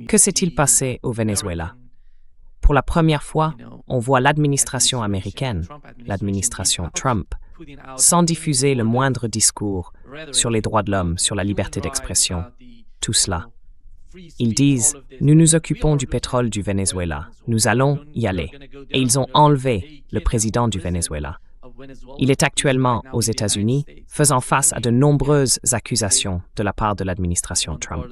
Que s'est-il passé au Venezuela? Pour la première fois, on voit l'administration américaine, l'administration Trump, sans diffuser le moindre discours sur les droits de l'homme, sur la liberté d'expression, tout cela. Ils disent « Nous nous occupons du pétrole du Venezuela, nous allons y aller ». Et ils ont enlevé le président du Venezuela. Il est actuellement aux États-Unis, faisant face à de nombreuses accusations de la part de l'administration Trump.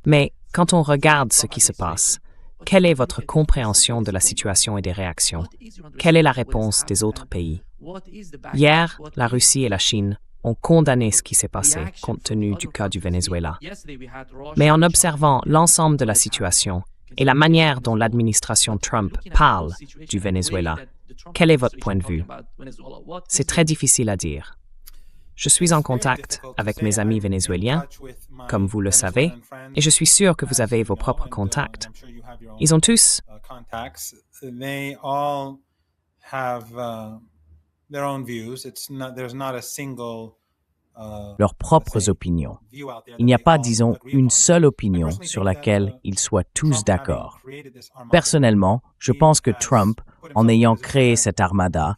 Mais quand on regarde ce qui se passe, quelle est votre compréhension de la situation et des réactions? Quelle est la réponse des autres pays? Hier, la Russie et la Chine ont condamné ce qui s'est passé compte tenu du cas du Venezuela. Mais en observant l'ensemble de la situation et la manière dont l'administration Trump parle du Venezuela, quel est votre point de vue? C'est très difficile à dire. Je suis en contact avec mes amis vénézuéliens, comme vous le savez, et je suis sûr que vous avez vos propres contacts. Ils ont tous leurs propres opinions. Il n'y a pas, disons, une seule opinion sur laquelle ils soient tous d'accord. Personnellement, je pense que Trump, en ayant créé cette armada,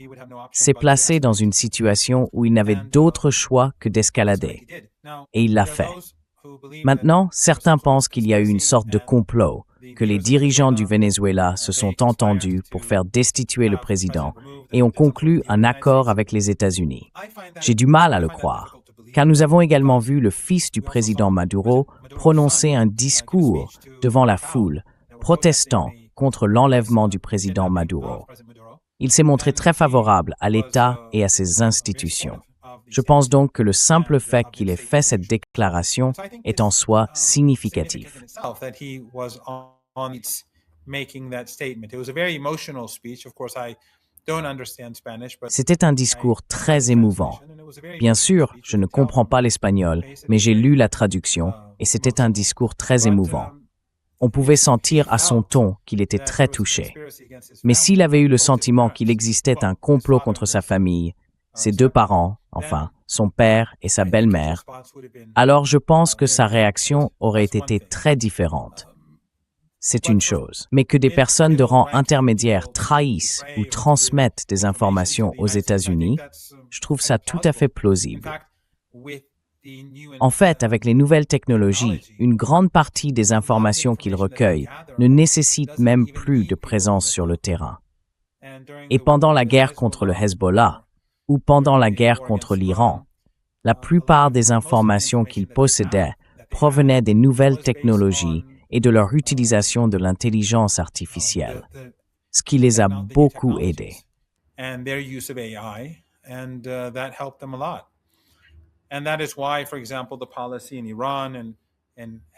s'est placé dans une situation où il n'avait d'autre choix que d'escalader. Et il l'a fait. Maintenant, certains pensent qu'il y a eu une sorte de complot, que les dirigeants du Venezuela se sont entendus pour faire destituer le président et ont conclu un accord avec les États-Unis. J'ai du mal à le croire, car nous avons également vu le fils du président Maduro prononcer un discours devant la foule, protestant contre l'enlèvement du président Maduro. Il s'est montré très favorable à l'État et à ses institutions. Je pense donc que le simple fait qu'il ait fait cette déclaration est en soi significatif. C'était un discours très émouvant. Bien sûr, je ne comprends pas l'espagnol, mais j'ai lu la traduction et c'était un discours très émouvant. On pouvait sentir à son ton qu'il était très touché. Mais s'il avait eu le sentiment qu'il existait un complot contre sa famille, ses deux parents, enfin, son père et sa belle-mère, alors je pense que sa réaction aurait été très différente. C'est une chose. Mais que des personnes de rang intermédiaire trahissent ou transmettent des informations aux États-Unis, je trouve ça tout à fait plausible. En fait, avec les nouvelles technologies, une grande partie des informations qu'ils recueillent ne nécessite même plus de présence sur le terrain. Et pendant la guerre contre le Hezbollah, ou pendant la guerre contre l'Iran, la plupart des informations qu'ils possédaient provenaient des nouvelles technologies et de leur utilisation de l'intelligence artificielle, ce qui les a beaucoup aidés.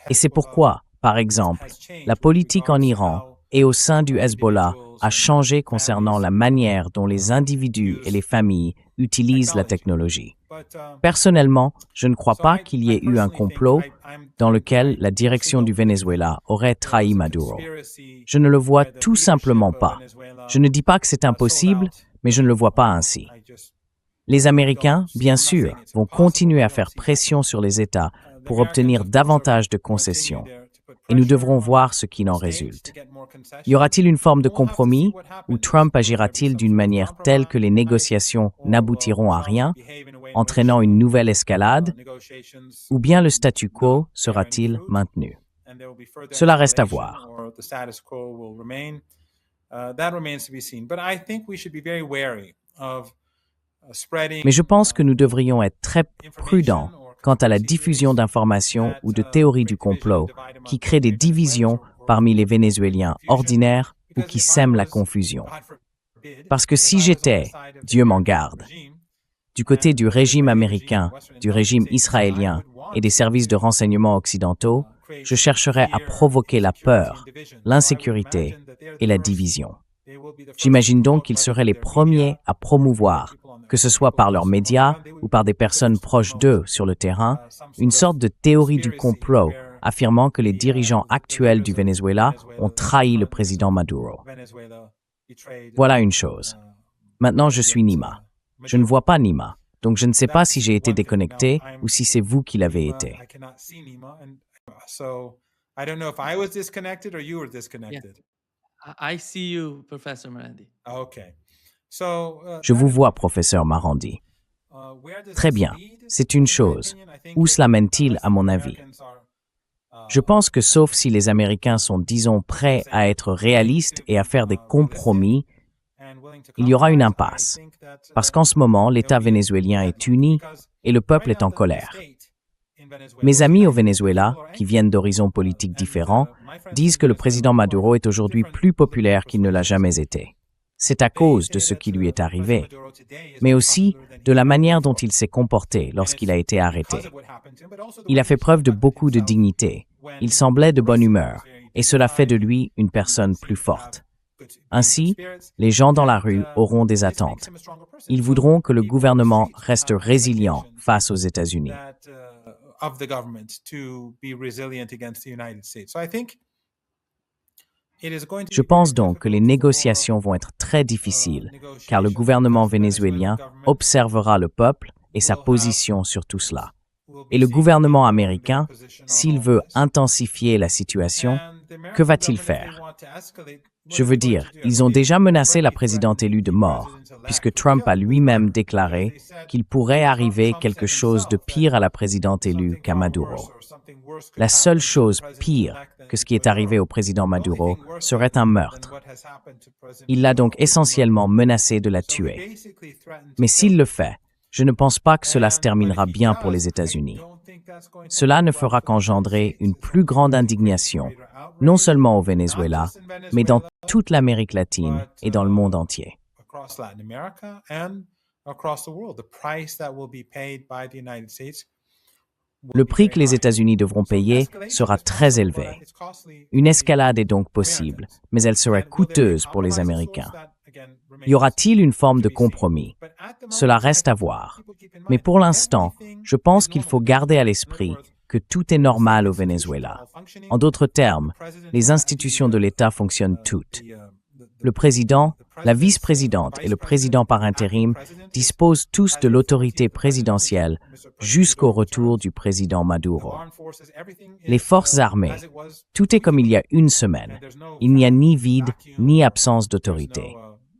Et c'est pourquoi, par exemple, la politique en Iran et au sein du Hezbollah a changé concernant la manière dont les individus et les familles utilisent la technologie. Personnellement, je ne crois pas qu'il y ait eu un complot dans lequel la direction du Venezuela aurait trahi Maduro. Je ne le vois tout simplement pas. Je ne dis pas que c'est impossible, mais je ne le vois pas ainsi. Les Américains, bien sûr, vont continuer à faire pression sur les États pour obtenir davantage de concessions. Et nous devrons voir ce qu'il en résulte. Y aura-t-il une forme de compromis ou Trump agira-t-il d'une manière telle que les négociations n'aboutiront à rien, entraînant une nouvelle escalade, ou bien le statu quo sera-t-il maintenu? Cela reste à voir. Mais je pense que nous devrions être très prudents quant à la diffusion d'informations ou de théories du complot qui créent des divisions parmi les Vénézuéliens ordinaires ou qui sèment la confusion. Parce que si j'étais, Dieu m'en garde, du côté du régime américain, du régime israélien et des services de renseignement occidentaux, je chercherais à provoquer la peur, l'insécurité et la division. J'imagine donc qu'ils seraient les premiers à promouvoir, que ce soit par leurs médias ou par des personnes proches d'eux sur le terrain, une sorte de théorie du complot affirmant que les dirigeants actuels du Venezuela ont trahi le président Maduro. Voilà une chose. Maintenant, je suis Nima. Je ne vois pas Nima. Donc je ne sais pas si j'ai été déconnecté ou si c'est vous qui l'avez été. I don't know if I was disconnected or you were Yeah, disconnected. I see you, Professor Marandi. Okay. Je vous vois, professeur Marandi. Très bien. C'est une chose. Où cela mène-t-il, à mon avis? Je pense que sauf si les Américains sont, disons, prêts à être réalistes et à faire des compromis, il y aura une impasse. Parce qu'en ce moment, l'État vénézuélien est uni et le peuple est en colère. Mes amis au Venezuela, qui viennent d'horizons politiques différents, disent que le président Maduro est aujourd'hui plus populaire qu'il ne l'a jamais été. C'est à cause de ce qui lui est arrivé, mais aussi de la manière dont il s'est comporté lorsqu'il a été arrêté. Il a fait preuve de beaucoup de dignité, il semblait de bonne humeur, et cela fait de lui une personne plus forte. Ainsi, les gens dans la rue auront des attentes. Ils voudront que le gouvernement reste résilient face aux États-Unis. Je pense donc que les négociations vont être très difficiles, car le gouvernement vénézuélien observera le peuple et sa position sur tout cela. Et le gouvernement américain, s'il veut intensifier la situation, que va-t-il faire? Je veux dire, ils ont déjà menacé la présidente élue de mort, puisque Trump a lui-même déclaré qu'il pourrait arriver quelque chose de pire à la présidente élue qu'à Maduro. La seule chose pire que ce qui est arrivé au président Maduro serait un meurtre. Il l'a donc essentiellement menacé de la tuer. Mais s'il le fait, je ne pense pas que cela se terminera bien pour les États-Unis. Cela ne fera qu'engendrer une plus grande indignation, non seulement au Venezuela, mais dans toute l'Amérique latine et dans le monde entier. Le prix que les États-Unis devront payer sera très élevé. Une escalade est donc possible, mais elle serait coûteuse pour les Américains. Y aura-t-il une forme de compromis? Cela reste à voir. Mais pour l'instant, je pense qu'il faut garder à l'esprit que tout est normal au Venezuela. En d'autres termes, les institutions de l'État fonctionnent toutes. Le président, la vice-présidente et le président par intérim disposent tous de l'autorité présidentielle jusqu'au retour du président Maduro. Les forces armées, tout est comme il y a une semaine. Il n'y a ni vide ni absence d'autorité.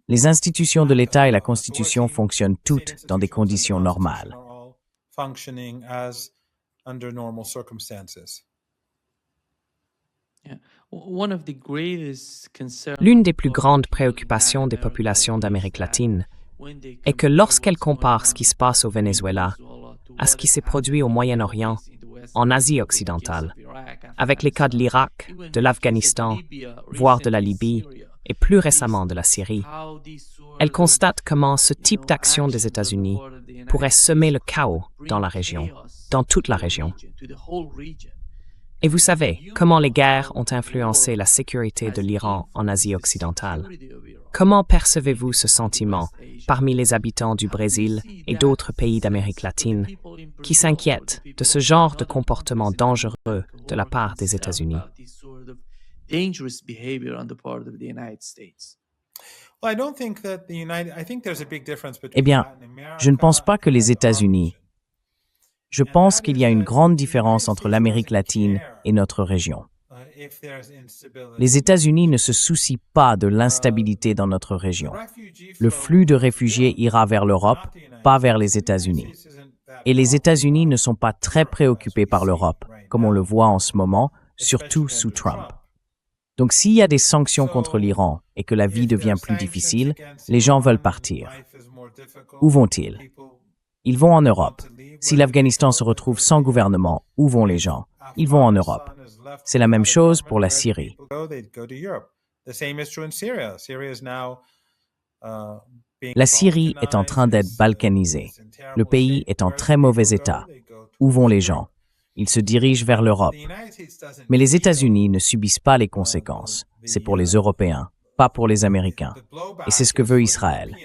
Les institutions de l'État et la Constitution fonctionnent toutes dans des conditions normales. L'une des plus grandes préoccupations des populations d'Amérique latine est que lorsqu'elles comparent ce qui se passe au Venezuela à ce qui s'est produit au Moyen-Orient, en Asie occidentale, avec les cas de l'Irak, de l'Afghanistan, voire de la Libye, et plus récemment de la Syrie, elles constatent comment ce type d'action des États-Unis pourrait semer le chaos dans la région, dans toute la région. Et vous savez comment les guerres ont influencé la sécurité de l'Iran en Asie occidentale. Comment percevez-vous ce sentiment parmi les habitants du Brésil et d'autres pays d'Amérique latine qui s'inquiètent de ce genre de comportement dangereux de la part des États-Unis? Eh bien, je ne pense pas que les États-Unis. Je pense qu'il y a une grande différence entre l'Amérique latine et notre région. Les États-Unis ne se soucient pas de l'instabilité dans notre région. Le flux de réfugiés ira vers l'Europe, pas vers les États-Unis. Et les États-Unis ne sont pas très préoccupés par l'Europe, comme on le voit en ce moment, surtout sous Trump. Donc s'il y a des sanctions contre l'Iran et que la vie devient plus difficile, les gens veulent partir. Où vont-ils? Ils vont en Europe. Si l'Afghanistan se retrouve sans gouvernement, où vont les gens? Ils vont en Europe. C'est la même chose pour la Syrie. La Syrie est en train d'être balkanisée. Le pays est en très mauvais état. Où vont les gens? Ils se dirigent vers l'Europe. Mais les États-Unis ne subissent pas les conséquences. C'est pour les Européens, pas pour les Américains. Et c'est ce que veut Israël.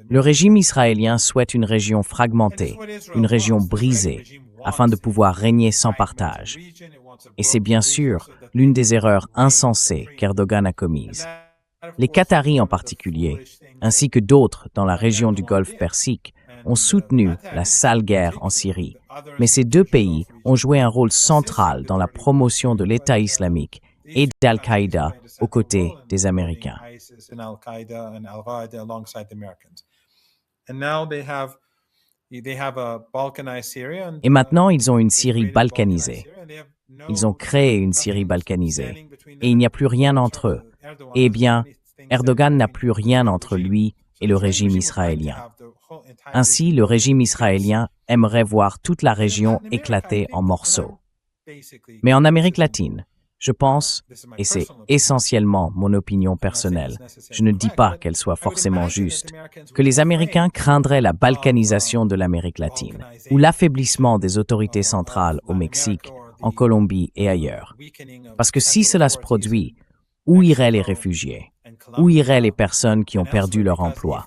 Le régime israélien souhaite une région fragmentée, une région brisée, afin de pouvoir régner sans partage. Et c'est bien sûr l'une des erreurs insensées qu'Erdogan a commises. Les Qataris en particulier, ainsi que d'autres dans la région du Golfe Persique, ont soutenu la sale guerre en Syrie. Mais ces deux pays ont joué un rôle central dans la promotion de l'État islamique et d'Al-Qaïda aux côtés des Américains. Et maintenant, ils ont une Syrie balkanisée. Ils ont créé une Syrie balkanisée. Et il n'y a plus rien entre eux. Eh bien, Erdogan n'a plus rien entre lui et le régime israélien. Ainsi, le régime israélien aimerait voir toute la région éclater en morceaux. Mais en Amérique latine, je pense, et c'est essentiellement mon opinion personnelle, je ne dis pas qu'elle soit forcément juste, que les Américains craindraient la balkanisation de l'Amérique latine, ou l'affaiblissement des autorités centrales au Mexique, en Colombie et ailleurs. Parce que si cela se produit, où iraient les réfugiés? Où iraient les personnes qui ont perdu leur emploi?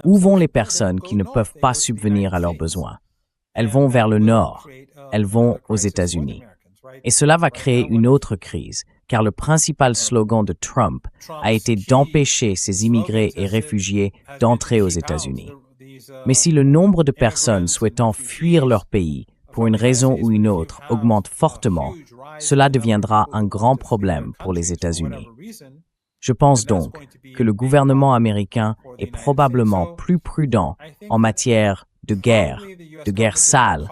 Où vont les personnes qui ne peuvent pas subvenir à leurs besoins? Elles vont vers le nord, elles vont aux États-Unis. Et cela va créer une autre crise, car le principal slogan de Trump a été d'empêcher ces immigrés et réfugiés d'entrer aux États-Unis. Mais si le nombre de personnes souhaitant fuir leur pays pour une raison ou une autre augmente fortement, cela deviendra un grand problème pour les États-Unis. Je pense donc que le gouvernement américain est probablement plus prudent en matière de guerre sale,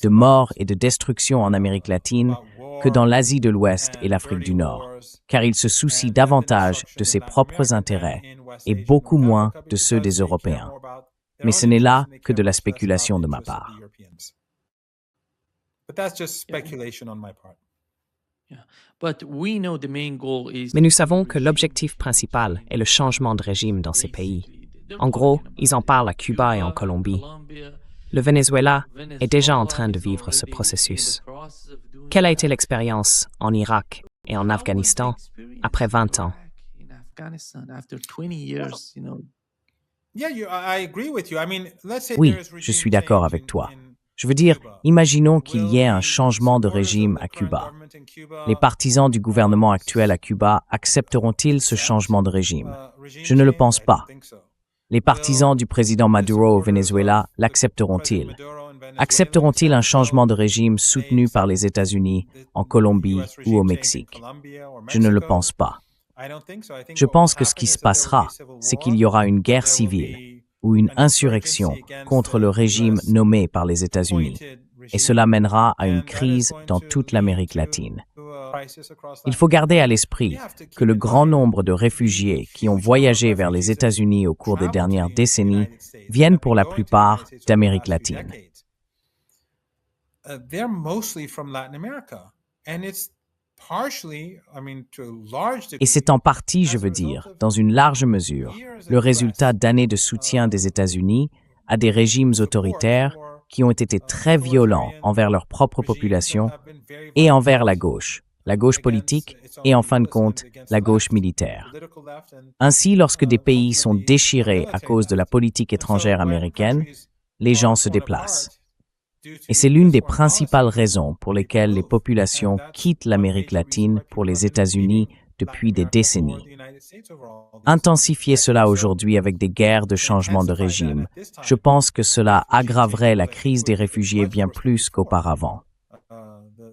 de mort et de destruction en Amérique latine que dans l'Asie de l'Ouest et l'Afrique du Nord, car il se soucie davantage de ses propres intérêts et beaucoup moins de ceux des Européens. Mais ce n'est là que de la spéculation de ma part. Mais nous savons que l'objectif principal est le changement de régime dans ces pays. En gros, ils en parlent à Cuba et en Colombie. Le Venezuela est déjà en train de vivre ce processus. Quelle a été l'expérience en Irak et en Afghanistan après 20 ans? Oui, je suis d'accord avec toi. Je veux dire, imaginons qu'il y ait un changement de régime à Cuba. Les partisans du gouvernement actuel à Cuba accepteront-ils ce changement de régime? Je ne le pense pas. Les partisans du président Maduro au Venezuela l'accepteront-ils? Accepteront-ils un changement de régime soutenu par les États-Unis, en Colombie ou au Mexique? Je ne le pense pas. Je pense que ce qui se passera, c'est qu'il y aura une guerre civile ou une insurrection contre le régime nommé par les États-Unis, et cela mènera à une crise dans toute l'Amérique latine. Il faut garder à l'esprit que le grand nombre de réfugiés qui ont voyagé vers les États-Unis au cours des dernières décennies viennent pour la plupart d'Amérique latine. Et c'est en partie, je veux dire, dans une large mesure, le résultat d'années de soutien des États-Unis à des régimes autoritaires qui ont été très violents envers leur propre population et envers la gauche politique et en fin de compte, la gauche militaire. Ainsi, lorsque des pays sont déchirés à cause de la politique étrangère américaine, les gens se déplacent. Et c'est l'une des principales raisons pour lesquelles les populations quittent l'Amérique latine pour les États-Unis depuis des décennies. Intensifier cela aujourd'hui avec des guerres de changement de régime, je pense que cela aggraverait la crise des réfugiés bien plus qu'auparavant.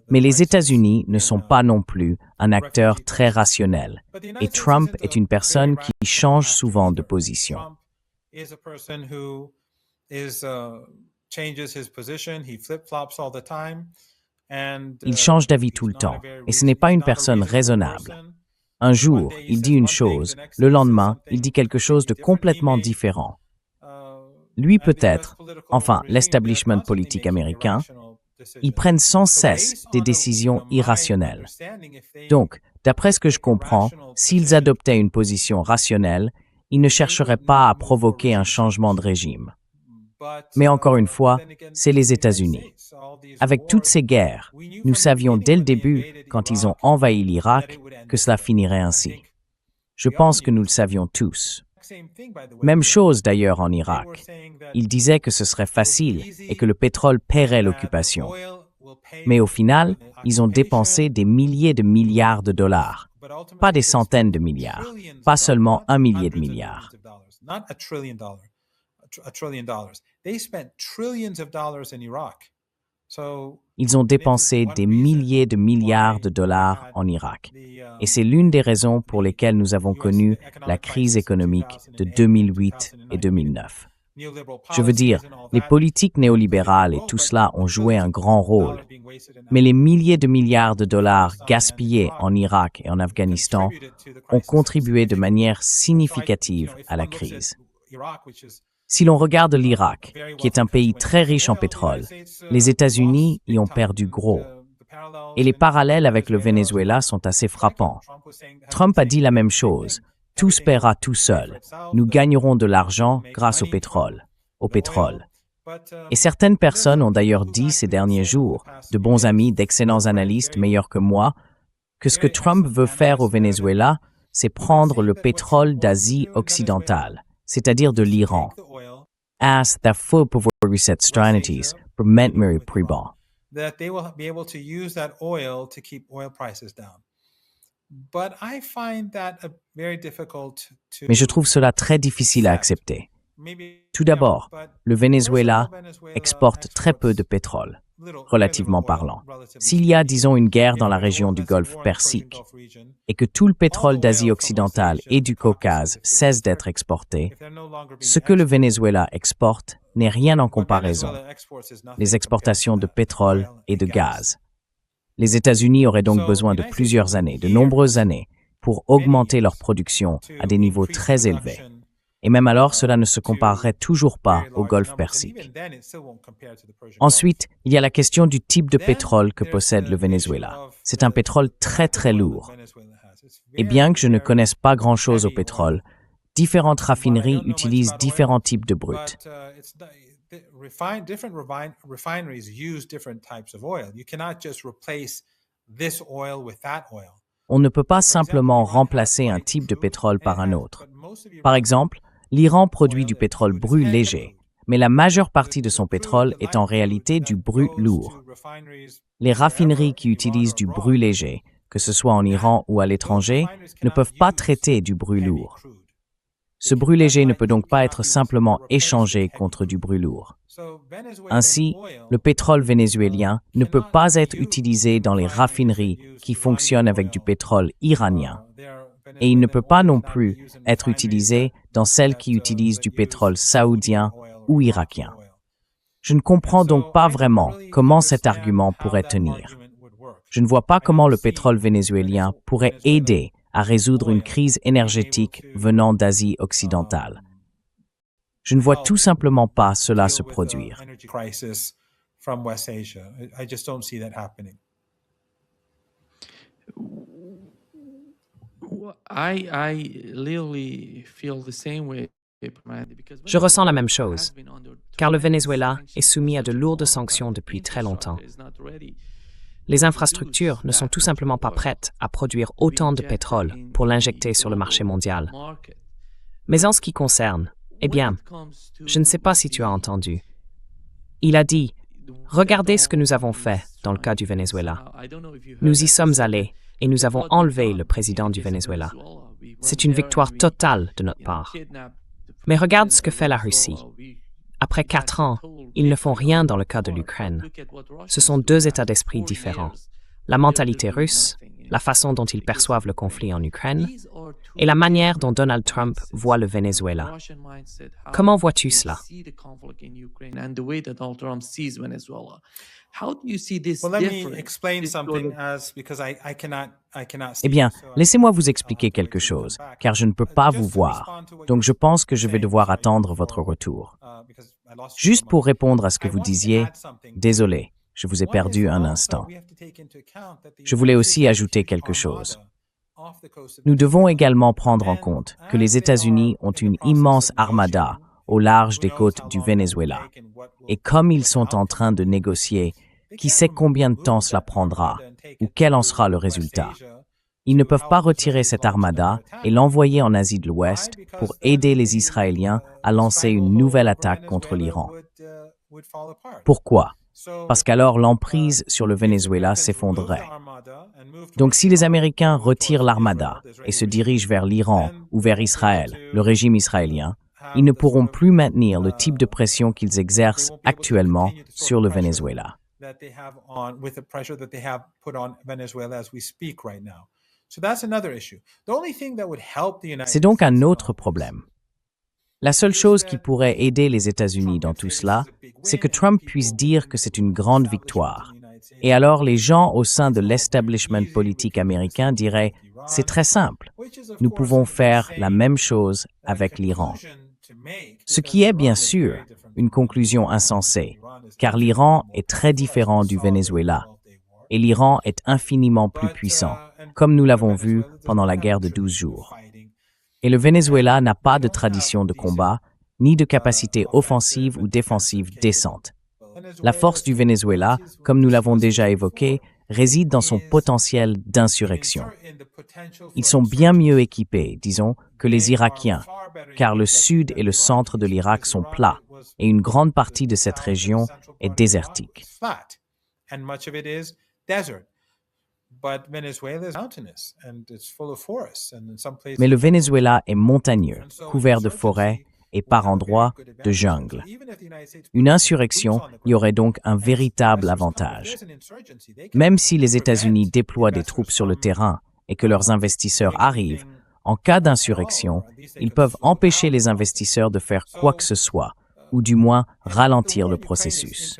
Mais les États-Unis ne sont pas non plus un acteur très rationnel, et Trump est une personne qui change souvent de position. Il change d'avis tout le temps, et ce n'est pas une personne raisonnable. Un jour, il dit une chose, le lendemain, il dit quelque chose de complètement différent. Lui peut-être, enfin l'establishment politique américain, ils prennent sans cesse des décisions irrationnelles. Donc, d'après ce que je comprends, s'ils adoptaient une position rationnelle, ils ne chercheraient pas à provoquer un changement de régime. Mais encore une fois, c'est les États-Unis. Avec toutes ces guerres, nous savions dès le début, quand ils ont envahi l'Irak, que cela finirait ainsi. Je pense que nous le savions tous. Même chose d'ailleurs en Irak. Ils disaient que ce serait facile et que le pétrole paierait l'occupation. Mais au final, ils ont dépensé des milliers de milliards de dollars. Pas des centaines de milliards, pas seulement 1 millier de milliards. Not a trillion dollars. A trillion dollars. They spent trillions of dollars in Iraq. So Ils ont dépensé des milliers de milliards de dollars en Irak. Et c'est l'une des raisons pour lesquelles nous avons connu la crise économique de 2008 et 2009. Je veux dire, les politiques néolibérales et tout cela ont joué un grand rôle. Mais les milliers de milliards de dollars gaspillés en Irak et en Afghanistan ont contribué de manière significative à la crise. Si l'on regarde l'Irak, qui est un pays très riche en pétrole, les États-Unis y ont perdu gros. Et les parallèles avec le Venezuela sont assez frappants. Trump a dit la même chose. Tout se paiera tout seul. Nous gagnerons de l'argent grâce au pétrole. Et certaines personnes ont d'ailleurs dit ces derniers jours, de bons amis, d'excellents analystes meilleurs que moi, que ce que Trump veut faire au Venezuela, c'est prendre le pétrole d'Asie occidentale, c'est-à-dire de l'Iran. As the full reset strategies permet Mary Priban. that they will be able to use that oil to keep oil prices down. But I find that very difficult to. Mais je trouve cela très difficile à accepter. Tout d'abord, le Venezuela exporte très peu de pétrole, relativement parlant. S'il y a, disons, une guerre dans la région du Golfe Persique et que tout le pétrole d'Asie occidentale et du Caucase cesse d'être exporté, ce que le Venezuela exporte n'est rien en comparaison. Les exportations de pétrole et de gaz. Les États-Unis auraient donc besoin de plusieurs années, de nombreuses années, pour augmenter leur production à des niveaux très élevés. Et même alors, cela ne se comparerait toujours pas au Golfe Persique. Ensuite, il y a la question du type de pétrole que possède le Venezuela. C'est un pétrole très très lourd. Et bien que je ne connaisse pas grand-chose au pétrole, différentes raffineries utilisent différents types de brut. Different refineries use different types of oil. You cannot just replace this oil with that oil. On ne peut pas simplement remplacer un type de pétrole par un autre. Par exemple, l'Iran produit du pétrole brut léger, mais la majeure partie de son pétrole est en réalité du brut lourd. Les raffineries qui utilisent du brut léger, que ce soit en Iran ou à l'étranger, ne peuvent pas traiter du brut lourd. Ce brut léger ne peut donc pas être simplement échangé contre du brut lourd. Ainsi, le pétrole vénézuélien ne peut pas être utilisé dans les raffineries qui fonctionnent avec du pétrole iranien. Et il ne peut pas non plus être utilisé dans celles qui utilisent du pétrole saoudien ou irakien. Je ne comprends donc pas vraiment comment cet argument pourrait tenir. Je ne vois pas comment le pétrole vénézuélien pourrait aider à résoudre une crise énergétique venant d'Asie occidentale. Je ne vois tout simplement pas cela se produire. Je ressens la même chose, car le Venezuela est soumis à de lourdes sanctions depuis très longtemps. Les infrastructures ne sont tout simplement pas prêtes à produire autant de pétrole pour l'injecter sur le marché mondial. Mais en ce qui concerne, eh bien, je ne sais pas si tu as entendu. Il a dit, regardez ce que nous avons fait dans le cas du Venezuela. Nous y sommes allés et nous avons enlevé le président du Venezuela. C'est une victoire totale de notre part. Mais regarde ce que fait la Russie. Après 4 ans, ils ne font rien dans le cas de l'Ukraine. Ce sont 2 états d'esprit différents. La mentalité russe, la façon dont ils perçoivent le conflit en Ukraine, et la manière dont Donald Trump voit le Venezuela. Comment vois-tu cela? Eh bien, laissez-moi vous expliquer quelque chose, car je ne peux pas vous voir. Donc je pense que je vais devoir attendre votre retour. Juste pour répondre à ce que vous disiez, désolé, je vous ai perdu un instant. Je voulais aussi ajouter quelque chose. Nous devons également prendre en compte que les États-Unis ont une immense armada au large des côtes du Venezuela. Et comme ils sont en train de négocier, qui sait combien de temps cela prendra ou quel en sera le résultat. Ils ne peuvent pas retirer cette armada et l'envoyer en Asie de l'Ouest pour aider les Israéliens à lancer une nouvelle attaque contre l'Iran. Pourquoi? parce qu'alors l'emprise sur le Venezuela s'effondrerait. Donc si les Américains retirent l'armada et se dirigent vers l'Iran ou vers Israël, le régime israélien, ils ne pourront plus maintenir le type de pression qu'ils exercent actuellement sur le Venezuela. C'est donc un autre problème. La seule chose qui pourrait aider les États-Unis dans tout cela, c'est que Trump puisse dire que c'est une grande victoire. Et alors les gens au sein de l'establishment politique américain diraient « C'est très simple, nous pouvons faire la même chose avec l'Iran ». Ce qui est bien sûr une conclusion insensée, car l'Iran est très différent du Venezuela, et l'Iran est infiniment plus puissant, comme nous l'avons vu pendant la guerre de 12 jours. Et le Venezuela n'a pas de tradition de combat, ni de capacité offensive ou défensive décente. La force du Venezuela, comme nous l'avons déjà évoqué, réside dans son potentiel d'insurrection. Ils sont bien mieux équipés, disons, que les Irakiens, car le sud et le centre de l'Irak sont plats, et une grande partie de cette région est désertique. Mais le Venezuela est montagneux, couvert de forêts et par endroits de jungle. Une insurrection y aurait donc un véritable avantage. Même si les États-Unis déploient des troupes sur le terrain et que leurs investisseurs arrivent, en cas d'insurrection, ils peuvent empêcher les investisseurs de faire quoi que ce soit, ou du moins ralentir le processus.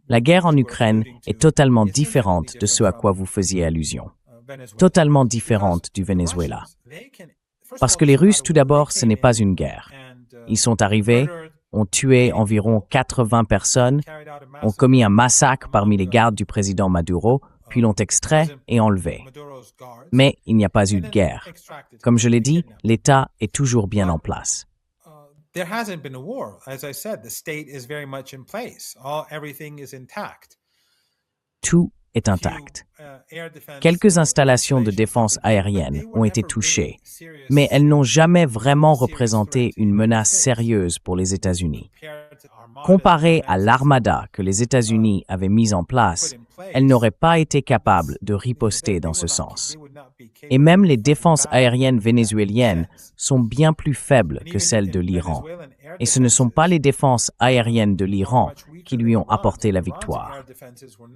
La guerre en Ukraine est totalement différente de ce à quoi vous faisiez allusion. Totalement différente du Venezuela. Parce que les Russes, tout d'abord, ce n'est pas une guerre. Ils sont arrivés, ont tué environ 80 personnes, ont commis un massacre parmi les gardes du président Maduro, puis l'ont extrait et enlevé. Mais il n'y a pas eu de guerre. Comme je l'ai dit, l'État est toujours bien en place. There hasn't been a war. As I said, the state is very much in place. Everything is intact. Tout est intact. Quelques installations de défense aérienne ont été touchées, mais elles n'ont jamais vraiment représenté une menace sérieuse pour les États-Unis. Comparée à l'armada que les États-Unis avaient mise en place, elles n'auraient pas été capables de riposter dans ce sens. Et même les défenses aériennes vénézuéliennes sont bien plus faibles que celles de l'Iran. Et ce ne sont pas les défenses aériennes de l'Iran qui lui ont apporté la victoire.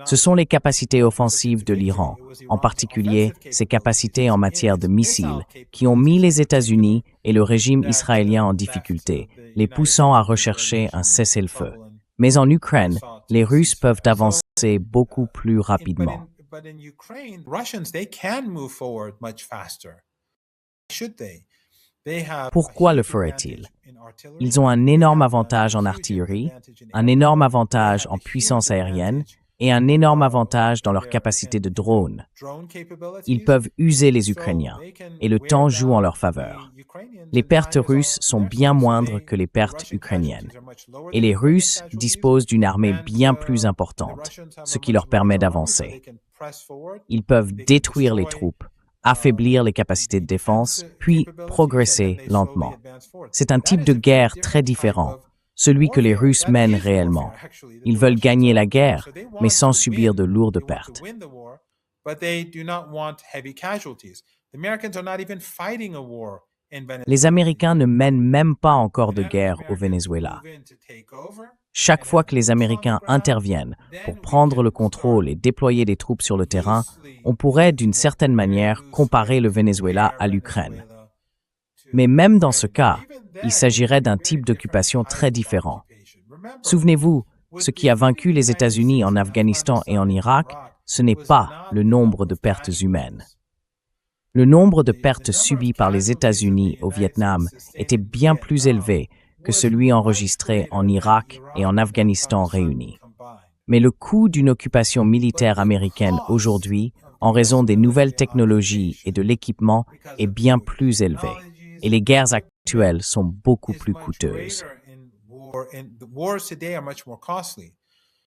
Ce sont les capacités offensives de l'Iran, en particulier ses capacités en matière de missiles, qui ont mis les États-Unis et le régime israélien en difficulté, les poussant à rechercher un cessez-le-feu. Mais en Ukraine, les Russes peuvent avancer beaucoup plus rapidement. Pourquoi le feraient-ils? Ils ont un énorme avantage en artillerie, un énorme avantage en puissance aérienne et un énorme avantage dans leur capacité de drone. Ils peuvent user les Ukrainiens et le temps joue en leur faveur. Les pertes russes sont bien moindres que les pertes ukrainiennes. Et les Russes disposent d'une armée bien plus importante, ce qui leur permet d'avancer. Ils peuvent détruire les troupes, affaiblir les capacités de défense, puis progresser lentement. C'est un type de guerre très différent, celui que les Russes mènent réellement. Ils veulent gagner la guerre, mais sans subir de lourdes pertes. Les Américains ne mènent même pas encore de guerre au Venezuela. Chaque fois que les Américains interviennent pour prendre le contrôle et déployer des troupes sur le terrain, on pourrait d'une certaine manière comparer le Venezuela à l'Ukraine. Mais même dans ce cas, il s'agirait d'un type d'occupation très différent. Souvenez-vous, ce qui a vaincu les États-Unis en Afghanistan et en Irak, ce n'est pas le nombre de pertes humaines. Le nombre de pertes subies par les États-Unis au Vietnam était bien plus élevé que celui enregistré en Irak et en Afghanistan réunis. Mais le coût d'une occupation militaire américaine aujourd'hui, en raison des nouvelles technologies et de l'équipement, est bien plus élevé. Et les guerres actuelles sont beaucoup plus coûteuses.